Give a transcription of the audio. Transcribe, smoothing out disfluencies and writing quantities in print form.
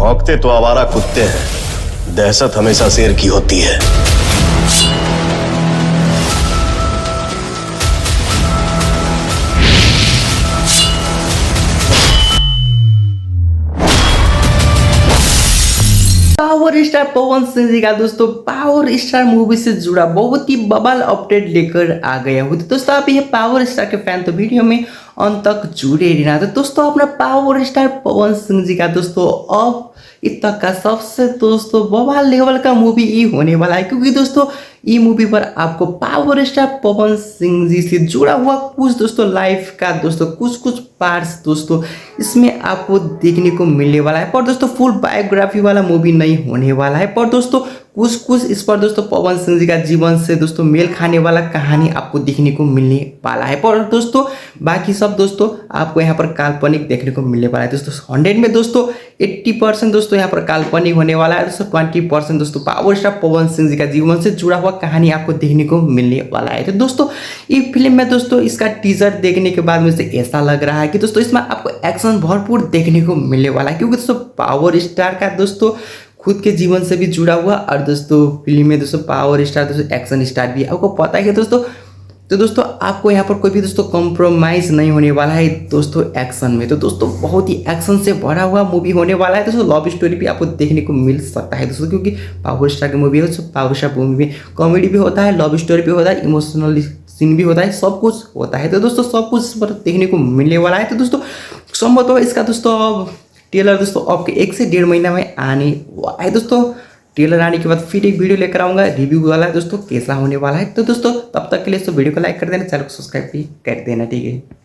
भौंकते तो आवारा कुत्ते हैं, दहशत हमेशा शेर की होती है। पावर स्टार पवन सिंह जी का दोस्तों पावर स्टार मूवी से जुड़ा बहुत ही बवाल अपडेट लेकर आ गया हूँ। तो दोस्तों आप ये पावर स्टार के फैन तो वीडियो में अंत तक जुड़े रहना। तो दोस्तों अपना पावर स्टार पवन सिंह जी का दोस्तों अब इत तक का सबसे दोस्तों बवाल लेवल का मूवी ये होने वाला है, क्योंकि दोस्तों ये मूवी पर आपको पावर स्टार पवन सिंह जी से जुड़ा हुआ कुछ दोस्तों लाइफ का दोस्तों कुछ पार्ट्स दोस्तों इसमें आपको देखने को मिलने वाला है। पर दोस्तों फुल बायोग्राफी वाला मूवी नहीं होने वाला है, पर दोस्तों कुछ इस पर दोस्तों पवन सिंह जी का जीवन से दोस्तों मेल खाने वाला कहानी आपको देखने को मिलने वाला है। पर दोस्तों बाकी सब दोस्तों आपको यहाँ पर काल्पनिक देखने को मिलने वाला है। दोस्तों 100 में दोस्तों 80% दोस्तों यहाँ पर काल्पनिक होने वाला है। दोस्तों 20% दोस्तों पावर स्टार पवन सिंह जी का जीवन से जुड़ा हुआ कहानी आपको देखने को मिलने वाला है। तो दोस्तों ये फिल्म में दोस्तों इसका टीजर देखने के बाद मुझे ऐसा लग रहा है कि दोस्तों इसमें आपको एक्शन भरपूर देखने को मिलने वाला है, क्योंकि दोस्तों पावर स्टार का दोस्तों खुद के जीवन से भी जुड़ा हुआ और दोस्तों फिल्म में दोस्तों पावर स्टार दोस्तों एक्शन स्टार भी आपको पता है कि दोस्तों। तो दोस्तों आपको यहाँ पर कोई भी दोस्तों कॉम्प्रोमाइज़ नहीं होने वाला है दोस्तों एक्शन में। तो दोस्तों बहुत ही एक्शन से भरा हुआ मूवी होने वाला है। दोस्तों लव स्टोरी भी आपको देखने को मिल सकता है दोस्तों, क्योंकि पावर स्टार की मूवी है। दोस्तों पावर स्टार मूवी में कॉमेडी भी होता है, लव स्टोरी भी होता है, इमोशनल सीन भी होता है, सब कुछ होता है। तो दोस्तों सब कुछ इस पर देखने को मिलने वाला है। तो दोस्तों संभवतः इसका दोस्तों अब ट्रेलर दोस्तों अब 1 से 1.5 महीना में आने वाला है। दोस्तों ट्रेलर आने के बाद फिर एक वीडियो लेकर आऊँगा रिव्यू वाला है दोस्तों कैसा होने वाला है। तो दोस्तों तब तक के लिए वीडियो को लाइक कर देना, चैनल को सब्सक्राइब भी कर देना, ठीक है।